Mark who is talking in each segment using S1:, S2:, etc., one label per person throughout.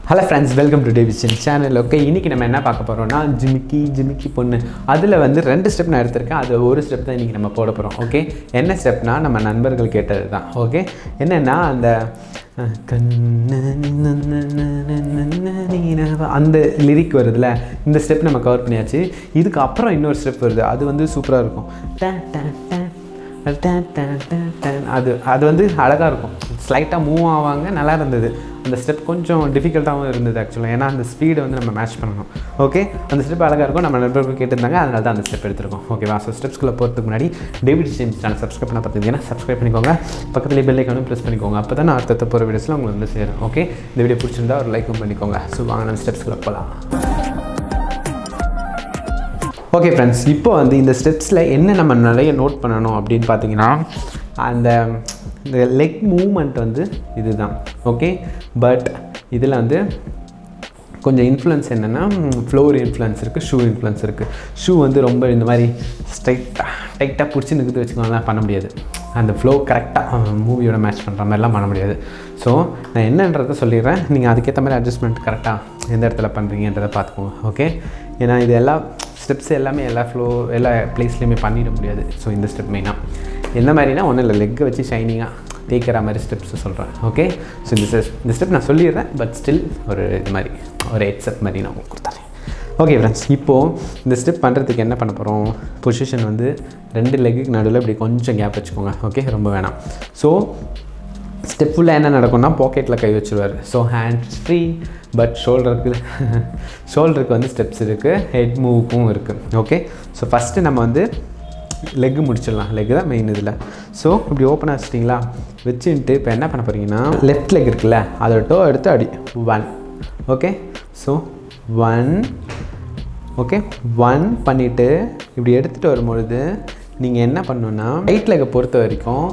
S1: Hello friends, welcome to David's channel. Okay, இன்னைக்கு நம்ம என்ன பார்க்க போறோம்னா ஜிமிக்கி பொண்ணு. அதுல வந்து ரெண்டு ஸ்டெப் நான் எடுத்துர்க்கேன். அது ஒரு ஸ்டெப் தான் இன்னைக்கு நம்ம போட போறோம். ஓகே, என்ன ஸ்டெப்னா நம்ம நண்பர்கள் கேட்டது தான். ஓகே, என்னன்னா அந்த அந்த லிரிக் வருதுல, இந்த ஸ்டெப் நம்ம கவர் பண்ணியாச்சு. இதுக்கு அப்புறம் இன்னொரு ஸ்டெப் வருது, அது வந்து சூப்பராக இருக்கும். அது வந்து அழகாக இருக்கும், ஸ்லைட்டாக மூவ் ஆவாங்க, நல்லா இருந்தது. அந்த ஸ்டெப் கொஞ்சம் டிஃபிகல்ட்டாகவும் இருந்தது ஆக்சுவலாக, ஏன்னா அந்த ஸ்பீடை வந்து நம்ம மேட்ச் பண்ணணும். ஓகே, அந்த ஸ்டெப் அழகாக இருக்கும், நம்ம நண்பர்கள் கேட்டிருந்தாங்க, அதனால தான் அந்த ஸ்டெப் எடுத்துருக்கோம். ஓகேவா? ஸோ ஸ்டெப்ஸ்குள்ளே போகிறதுக்கு முன்னாடி டேவிட் சேனல் சப்ஸ்கிரைப் பண்ண பார்த்தீங்கன்னா சப்ஸ்கிரைப் பண்ணிக்கோங்க, பக்கத்துலேயே பெல் ஐக்கானும் ப்ரெஸ் பண்ணிக்கோங்க. அப்போ தான் நான் அடுத்த போகிற வீடியோஸில் உங்களுக்கு வந்து சேரும். ஓகே, இந்த வீடியோ பிடிச்சிருந்தா ஒரு லைக்கும் பண்ணிக்கோங்க. ஸோ வாங்க நம்ம ஸ்டெப்ஸ்குள்ளே போகலாம். ஓகே ஃப்ரெண்ட்ஸ், இப்போ வந்து இந்த ஸ்டெப்ஸில் என்ன நம்ம நிறைய நோட் பண்ணணும் அப்படின்னு பார்த்தீங்கன்னா, அந்த இந்த லெக் மூவ்மெண்ட் வந்து இது தான். ஓகே, பட் இதில் வந்து கொஞ்சம் இன்ஃப்ளூயன்ஸ் என்னென்னா, ஃப்ளோர் இன்ஃப்ளூயன்ஸ் இருக்குது, ஷூ இன்ஃப்ளூயன்ஸ் இருக்குது. ஷூ வந்து ரொம்ப இந்த மாதிரி டைட்டாக பிடிச்சி நிறுத்தி வச்சுக்கோங்கலாம் பண்ண முடியாது. அந்த ஃப்ளோ கரெக்டாக மூவியோட மேட்ச் பண்ணுற மாதிரிலாம் பண்ண முடியாது. ஸோ நான் என்னன்றதை சொல்லிடுறேன், நீங்கள் அதுக்கேற்ற மாதிரி அட்ஜஸ்ட்மெண்ட் கரெக்டாக எந்த இடத்துல பண்ணுறீங்கன்றதை பார்த்துக்கோங்க. ஓகே, ஏன்னா இது எல்லா ஸ்டெப்ஸ் எல்லாமே எல்லா எல்லா பிளேஸ்லேயுமே பண்ணிட முடியாது. ஸோ இந்த ஸ்டெப் மெயினாக என்ன மாதிரினா, ஒன்றும் இல்லை, லெக்கை வச்சு ஷைனிங்காக தேய்க்கிற மாதிரி ஸ்டெப்ஸ் சொல்கிறேன். ஓகே, ஸோ இந்த ஸ்டெப் நான் சொல்லிடுறேன், பட் ஸ்டில் ஒரு இது மாதிரி ஒரு ஹெட்செட் மாதிரி நான் உங்களுக்கு கொடுத்துறேன். ஓகே ஃப்ரெண்ட்ஸ், இப்போது இந்த ஸ்டெப் பண்ணுறதுக்கு என்ன பண்ண போகிறோம், பொசிஷன் வந்து ரெண்டு லெக்குக்கு நடுவில் இப்படி கொஞ்சம் கேப் வச்சுக்கோங்க. ஓகே, ரொம்ப வேணாம். ஸோ ஸ்டெப் ஃபுல்லாக என்ன நடக்கும்னா, பாக்கெட்டில் கை வச்சுருவார். ஸோ ஹேண்ட்ஸ் ஃப்ரீ, பட் ஷோல்டருக்கு வந்து ஸ்டெப்ஸ் இருக்குது, ஹெட் மூவுக்கும் இருக்குது. ஓகே, ஸோ ஃபஸ்ட்டு நம்ம வந்து லெக்கு முடிச்சிடலாம். லெக்கு தான் மெயின் இதில். ஸோ இப்படி ஓப்பனாக வச்சிட்டிங்களா, வச்சுட்டு இப்போ என்ன பண்ண போகிறீங்கன்னா, லெஃப்ட் லெக் இருக்குல்ல, அதோட டோ எடுத்து அடி 1. Okay, so 1. ஓகே, 1 பண்ணிவிட்டு இப்படி எடுத்துகிட்டு வரும்பொழுது நீங்கள் என்ன பண்ணணுன்னா, ரைட் லெக்கை பொறுத்த வரைக்கும்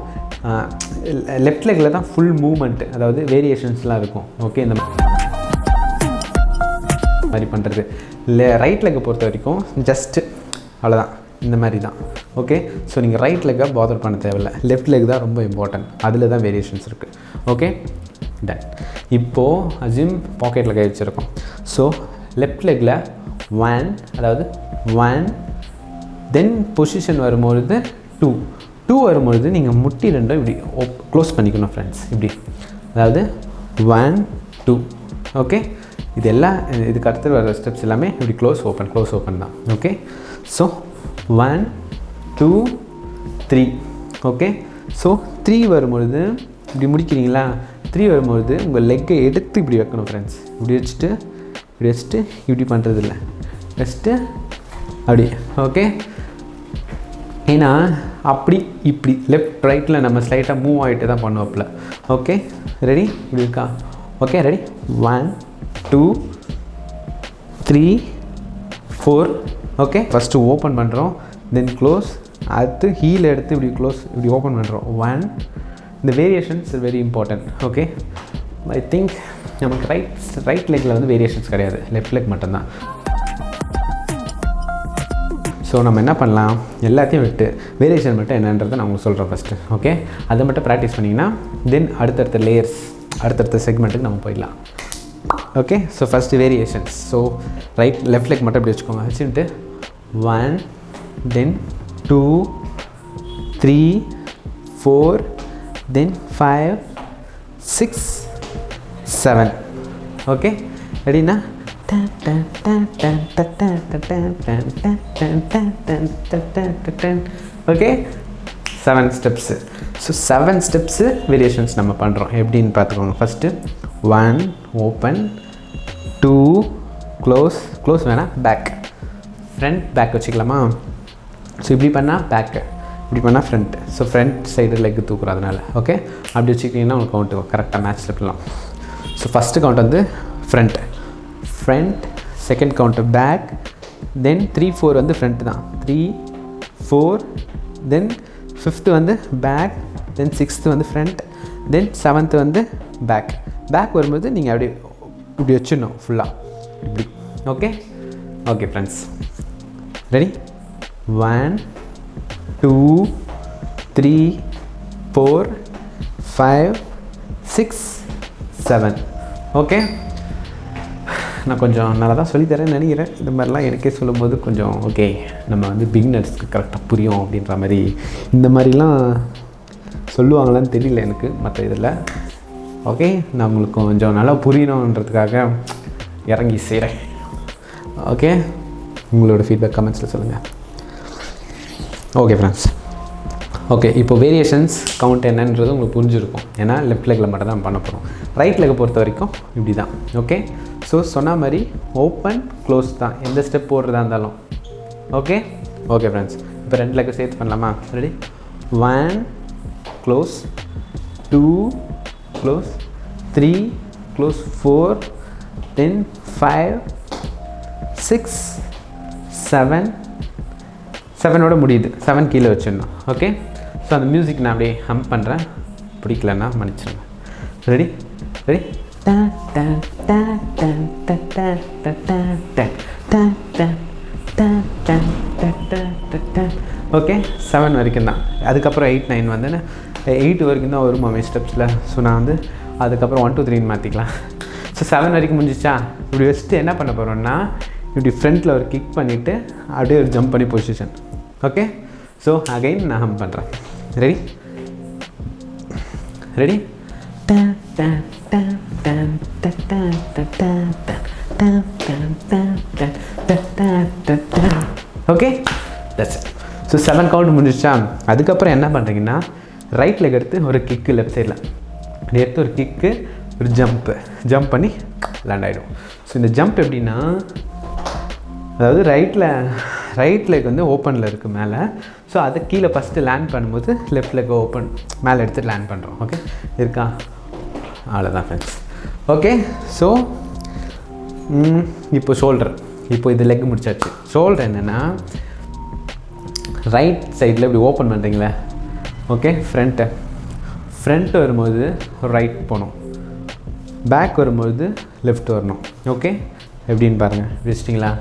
S1: லெஃப்ட் லெக்கில் தான் ஃபுல் மூவ்மெண்ட்டு, அதாவது வேரியேஷன்ஸ்லாம் இருக்கும். ஓகே, இந்த மாதிரி பண்ணுறது. இல்லை, ரைட் லெக்கை பொறுத்த வரைக்கும் ஜஸ்ட்டு அவ்வளோதான், இந்த மாதிரி தான். ஓகே, ஸோ நீங்கள் ரைட் லெக்கை பாதர் பண்ண தேவையில்லை, லெஃப்ட் லெக் தான் ரொம்ப இம்பார்ட்டன்ட், அதில் தான் வேரியேஷன்ஸ் இருக்குது. Okay, ton. இப்போது அசியூம் பாக்கெட்டில் கை வச்சுருக்கோம். ஸோ லெஃப்ட் லெக்கில் 1, அதாவது 1, தென் பொசிஷன் வரும்பொழுது 2 வரும்பொழுது நீங்கள் முட்டி ரெண்டும் இப்படி க்ளோஸ் பண்ணிக்கணும் ஃப்ரெண்ட்ஸ், இப்படி, அதாவது 1, 2. ஓகே, இது எல்லாம் இதுக்கு அடுத்து வர ஸ்டெப்ஸ் எல்லாமே இப்படி க்ளோஸ் ஓப்பன் தான். Okay, so 1, 2, 3. ஓகே, ஸோ 3 வரும்பொழுது இப்படி முடிக்கிறீங்களா, 3 வரும்பொழுது உங்கள் லெக்கை எடுத்து இப்படி வைக்கணும் ஃப்ரெண்ட்ஸ். இப்படி வச்சுட்டு இப்படி பண்ணுறது இல்லை, ஜஸ்ட்டு அப்படி. ஓகே, ஏன்னா அப்படி இப்படி லெஃப்ட் ரைட்டில் நம்ம ஸ்லைட்டாக மூவ் ஆகிட்டு தான் பண்ணுவோம்ல. Okay, ready? இப்படி இருக்கா? Okay, ready? 1, 2, 3, 4. Okay, first open பண்ணுறோம், தென் க்ளோஸ், அடுத்து ஹீல் எடுத்து இப்படி ஓப்பன் பண்ணுறோம். 1. இந்த variations very important. Okay, I think நமக்கு ரைட் லெக்கில் வந்து வேரியேஷன்ஸ் கிடையாது, லெஃப்ட் லெக் மட்டும்தான். ஸோ நம்ம என்ன பண்ணலாம், எல்லாத்தையும் விட்டு வேரியேஷன் மட்டும் என்னன்றதை நான் உங்களுக்கு சொல்கிறேன் ஃபஸ்ட்டு. ஓகே, அதை மட்டும் ப்ராக்டிஸ் பண்ணிங்கன்னா தென் அடுத்தடுத்த லேயர்ஸ், அடுத்தடுத்த செக்மெண்ட்டுக்கு நம்ம போயிடலாம். Okay, so first variations. So left leg மட்டும் இப்படி வச்சுக்கோங்க, வச்சுட்டு 1, தென் 2, 3, 4, தென் 5, 6, 7. ஓகே, ரெடினா? Okay, 7 steps. So 7 steps variations நம்ம பண்ணுறோம். எப்படின்னு பார்த்துக்கோங்க. ஃபஸ்ட்டு 1 ஓப்பன், 2 க்ளோஸ் வேணாம், ஃப்ரண்ட் பேக் வச்சுக்கலாமா? ஸோ இப்படி பண்ணால் பேக்கு, இப்படி பண்ணால் front. So front side leg தூக்குறோம் அதனால். ஓகே, அப்படி வச்சுக்கிட்டிங்கன்னா உங்களுக்கு கவுண்ட் கரெக்டாக மேட்ச் பண்ணலாம். ஸோ ஃபஸ்ட்டு கவுண்ட் வந்து ஃப்ரண்ட், செகண்ட் கவுண்ட்டு பேக், தென் 3, 4 வந்து ஃப்ரண்ட் தான், 3, 4, தென் 5th வந்து பேக், தென் 6th வந்து ஃப்ரண்ட், தென் 7th வந்து பேக் வரும்போது நீங்கள் இப்படி வச்சிடணும் ஃபுல்லாக இப்படி. Okay friends, ready? 1, 2, 3, 4, 5, 6, 7. ஓகே, நான் கொஞ்சம் நல்லா தான் சொல்லித்தரேன்னு நினைக்கிறேன். இந்த மாதிரிலாம் எனக்கே சொல்லும்போது கொஞ்சம் ஓகே நம்ம வந்து பிகினர்ஸ்க்கு கரெக்டாக புரியும் அப்படின்ற மாதிரி இந்த மாதிரிலாம் சொல்லுவாங்களான்னு தெரியல எனக்கு மற்ற இதில். ஓகே, நான் உங்களுக்கு கொஞ்சம் நல்லா புரியணுன்றதுக்காக இறங்கி செய்கிறேன். ஓகே, உங்களோட ஃபீட்பேக் கமெண்ட்ஸில் சொல்லுங்கள். ஓகே ஃப்ரெண்ட்ஸ், ஓகே இப்போ வேரியேஷன்ஸ் கவுண்ட் என்னன்றது உங்களுக்கு புரிஞ்சிருக்கும். ஏன்னா லெஃப்ட் லெக்கில் மட்டும் தான் பண்ண போகிறோம். ரைட் லெக்கை பொறுத்த வரைக்கும் இப்படி தான். ஓகே, ஸோ சொன்ன மாதிரி ஓப்பன் க்ளோஸ் தான் எந்த ஸ்டெப் போடுறதா இருந்தாலும். ஓகே ஓகே ஃப்ரெண்ட்ஸ், இப்போ 2 லெக்கை சேர்த்து பண்ணலாமா? Ready? 1 close, 2 close, 3 close, 4 then 5 6 7 7ஓட முடியுது. 7 கீழே வச்சிடணும். ஓகே, ஸோ அந்த மியூசிக் நான் அப்படியே ஹம் பண்ணுறேன். பிடிக்கலன்னா மன்னிச்சிடுங்க. Ready ready? ஓகே, 7 வரைக்கும் தான். அதுக்கப்புறம் 8 9 வந்து 8 வரைக்கும் தான் வரும் மாமே ஸ்டெப்ஸில். ஸோ நான் வந்து அதுக்கப்புறம் 1 2 3 மாற்றிக்கலாம். ஸோ 7 வரைக்கும் முடிஞ்சிச்சா? இப்படி வச்சுட்டு என்ன பண்ண போகிறோம்னா இப்படி ஃப்ரண்ட்டில் ஒரு கிக் பண்ணிவிட்டு அப்படியே ஒரு ஜம்ப் பண்ணி பொசிஷன். ஓகே, ஸோ அகைன் நான் ஹம் பண்ணுறேன். Ready ready? Okay, that's it. So 7 count முடிஞ்சிச்சா? அதுக்கப்புறம் என்ன பண்ணுறீங்கன்னா ரைட் லெக் எடுத்து ஒரு கிக்கு லெஃப்ட் சைடில் அப்படி எடுத்து ஒரு கிக்கு ஒரு ஜம்ப் பண்ணி லேண்ட் ஆகிடும். ஸோ இந்த ஜம்ப் எப்படின்னா, அதாவது ரைட் லெக் வந்து ஓப்பனில் இருக்குது மேலே. ஸோ அதை கீழே ஃபஸ்ட்டு லேண்ட் பண்ணும்போது லெஃப்ட் லெக் ஓப்பன் மேலே எடுத்து லேண்ட் பண்ணுறோம். ஓகே இருக்கா? அவ்வளோதான் ஃப்ரெண்ட்ஸ். ஓகே, ஸோ இப்போ ஷோல்டர். இப்போ இது லெக் முடிச்சாச்சு. ஷோல்டர் என்னென்னா ரைட் சைடில் இப்படி ஓப்பன் பண்ணுறீங்களே. ஓகே, ஃப்ரண்ட்டு வரும்போது ரைட் போகணும், பேக் வரும்போது லெஃப்ட் வரணும். ஓகே, எப்படின்னு பாருங்கள். வச்சிட்டிங்களா?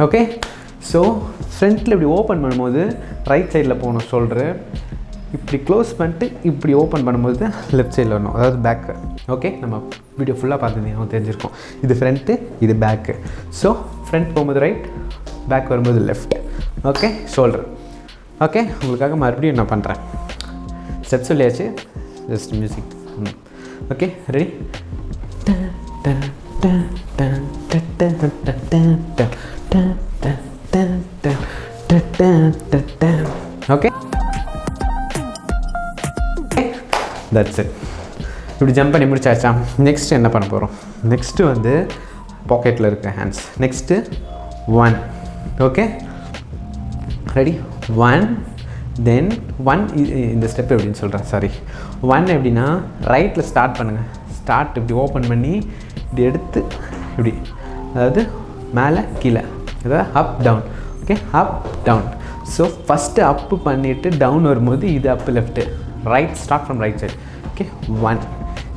S1: ஓகே, ஸோ ஃப்ரண்ட்டில் இப்படி ஓப்பன் பண்ணும்போது ரைட் சைடில் போகணும் ஷோல்டரு. இப்படி க்ளோஸ் பண்ணிட்டு இப்படி ஓப்பன் பண்ணும்போது லெஃப்ட் சைடில் வரணும், அதாவது பேக்கு. ஓகே, நம்ம வீடியோ ஃபுல்லாக பார்த்துருந்தீங்க தெரிஞ்சிருக்கோம். இது ஃப்ரண்ட்டு, இது பேக்கு. ஸோ ஃப்ரண்ட் போகும்போது ரைட், பேக் வரும்போது லெஃப்ட். Okay, shoulder. ஓகே, உங்களுக்காக மறுபடியும் நான் பண்ணுறேன். ஸ்டெப்ஸ் சொல்லியாச்சு, just music. Okay, ready? Okay, that's it. இப்படி ஜம்ப் பண்ணி முடிச்சாச்சா? நெக்ஸ்ட்டு என்ன பண்ண போகிறோம்? நெக்ஸ்ட்டு வந்து பாக்கெட்டில் இருக்க ஹேண்ட்ஸ். நெக்ஸ்ட்டு 1. Okay, ready? 1 தென் 1 இந்த ஸ்டெப் எப்படின்னு சொல்கிறேன். சாரி, 1 எப்படின்னா ரைட்டில் ஸ்டார்ட் பண்ணுங்கள். ஸ்டார்ட் இப்படி ஓப்பன் பண்ணி இப்படி எடுத்து இப்படி, அதாவது மேலே கீழே, அதாவது up down. Okay, up down. So first up பண்ணிவிட்டு டவுன் வரும்போது இது up left, right start from right side. Okay, 1.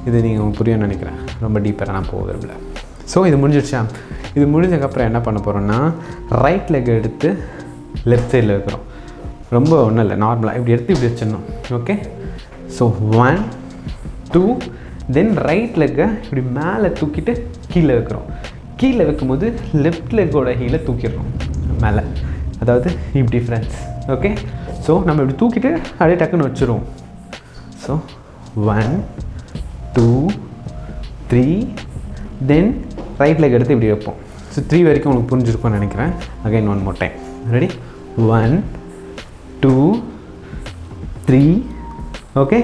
S1: இது நீங்கள் உங்களுக்கு புரியும்னு நினைக்கிறேன். ரொம்ப டீப்பராக நான் போக விரும்பல. ஸோ இது முடிஞ்சிடுச்சா? இது முடிஞ்சதுக்கப்புறம் என்ன பண்ண போகிறோன்னா ரைட் லெக் எடுத்து லெஃப்ட் சைடில் இருக்கிறோம். ரொம்ப ஒன்றும் இல்லை, நார்மலாக இப்படி எடுத்து இப்படி வச்சிடணும். ஓகே, ஸோ 1 2 தென் ரைட் லெக்கை இப்படி மேலே தூக்கிட்டு கீழே வைக்கிறோம். கீழே வைக்கும்போது லெஃப்ட் லெக்கோட ஹீலை தூக்கிடணும் மேலே, அதாவது இப்படி ஃப்ரெண்ட்ஸ். ஓகே, ஸோ நம்ம இப்படி தூக்கிட்டு அப்படியே டக்குன்னு வச்சுருவோம். ஸோ 1 2 3 தென் ரைட் லெக் எடுத்து இப்படி வைப்போம். ஸோ 3 வரைக்கும் உங்களுக்கு புரிஞ்சிருக்கும்னு நினைக்கிறேன். Again 1 more time. Ready? 1 2 3. Okay,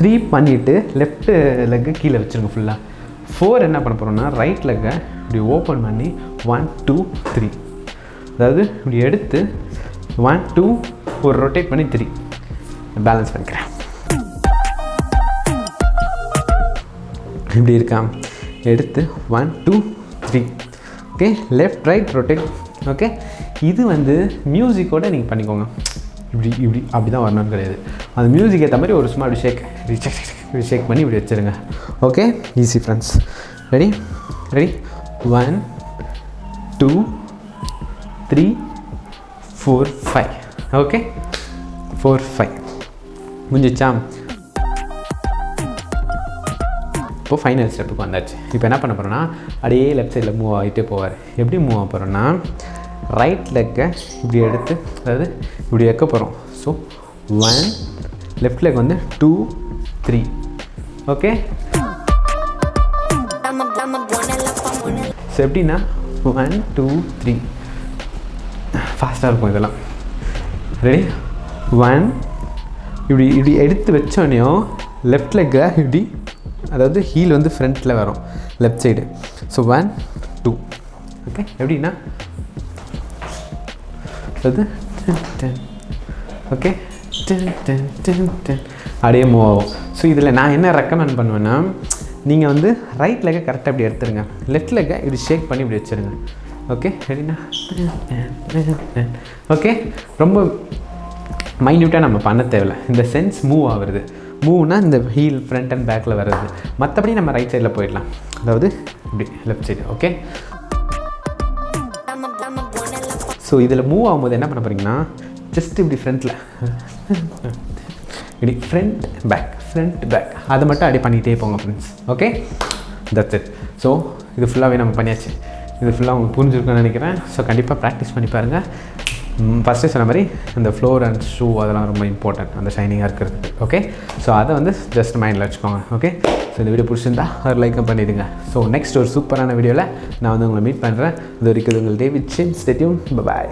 S1: 3 பண்ணிவிட்டு லெஃப்ட் லெக்கு கீழே வச்சுருங்க ஃபுல்லாக. 4 என்ன பண்ண போகிறோம்னா ரைட் லெக்கை இப்படி ஓப்பன் பண்ணி 1 2 3, அதாவது இப்படி எடுத்து 1 2 ஒரு ரொட்டேட் பண்ணி 3 பேலன்ஸ் பண்ணிக்கிறேன். இப்படி இருக்கா? எடுத்து 1 2 3. Okay, left right rotate. Okay, இது வந்து மியூசிக்கோட நீங்கள் பண்ணிக்கோங்க. இப்படி இப்படி அப்படி தான் வரணும்னு கிடையாது. அந்த மியூசிக் ஏற்ற மாதிரி ஒரு சும்மா இப்படி ஷேக் பண்ணி இப்படி வச்சுருங்க. Okay, easy friends. Ready ready? 1 2 3 4 5. Okay, 4 5 முடிஞ்சிச்சா? இப்போது ஃபைனல் ஸ்டெப்புக்கு வந்தாச்சு. இப்போ என்ன பண்ண போகிறோன்னா அப்படியே லெஃப்ட் சைடில் மூவ் ஆகிட்டே போவார். எப்படி மூவ் ஆக போகிறோன்னா ரைட் லெக்கை இப்படி எடுத்து அதாவது இப்படி வைக்க போகிறோம். ஸோ 1 லெஃப்ட் லெக் வந்து 2 3 ஓகே. ஸோ எப்படின்னா 1 2 3 ஃபாஸ்ட்டாக இருக்கும் இதெல்லாம். ரெடி? 1 இப்படி இப்படி எடுத்து வச்சோடனையும் லெஃப்ட் லெக்கை இப்படி அதாவது ஹீல் வந்து ஃப்ரண்ட்டில் வரும் லெஃப்ட் சைடு. So 1 2 okay. எப்படின்னா அது ஓகே அப்படியே மூவ் ஆகும். ஸோ இதில் நான் என்ன ரெக்கமெண்ட் பண்ணுவேன்னா நீங்கள் வந்து ரைட் லெக்கை கரெக்டாக இப்படி எடுத்துருங்க, லெஃப்ட் லெக்கை இப்படி ஷேக் பண்ணி இப்படி வச்சுருங்க. ஓகே எப்படின்னா ஓகே. ரொம்ப மைன்யூட்டாக நம்ம பண்ண தேவையில்லை. இந்த சென்ஸ் மூவ் ஆகுறது, மூவ்னால் இந்த ஹீல் ஃப்ரண்ட் அண்ட் பேக்கில் வர்றது. மற்றபடி நம்ம ரைட் சைடில் போயிடலாம், அதாவது இப்படி லெஃப்ட் சைடு. ஓகே. ஸோ இதில் மூவ் ஆகும்போது என்ன பண்ண போகிறீங்கன்னா ஜஸ்ட் இப்படி ஃப்ரண்ட்டில் இப்படி ஃப்ரண்ட் பேக் அதை மட்டும் அப்படி பண்ணிகிட்டே போங்க friends. Okay that's it. So இது ஃபுல்லாகவே நம்ம பண்ணியாச்சு. இது ஃபுல்லாக உங்களுக்கு புரிஞ்சுருக்குன்னு நினைக்கிறேன். ஸோ கண்டிப்பாக ப்ராக்டிஸ் பண்ணி பாருங்கள். ஃபஸ்ட்டு சொன்ன மாதிரி இந்த ஃப்ளோர் அண்ட் ஷூ அதெல்லாம் ரொம்ப இம்பார்ட்டன்ட் அந்த ஷைனிங்காக இருக்கிறதுக்கு. ஓகே. ஸோ அதை வந்து ஜஸ்ட் மைண்டில் வச்சுக்கோங்க. ஓகே. ஸோ இந்த வீடியோ பிடிச்சிருந்தா ஒரு லைக்கும் பண்ணிவிடுங்க. ஸோ நெக்ஸ்ட் ஒரு சூப்பரான வீடியோவில் நான் வந்து உங்களை மீட் பண்ணுறேன். இது வரைக்கும் உங்கள் David Chin. Stay tune. By.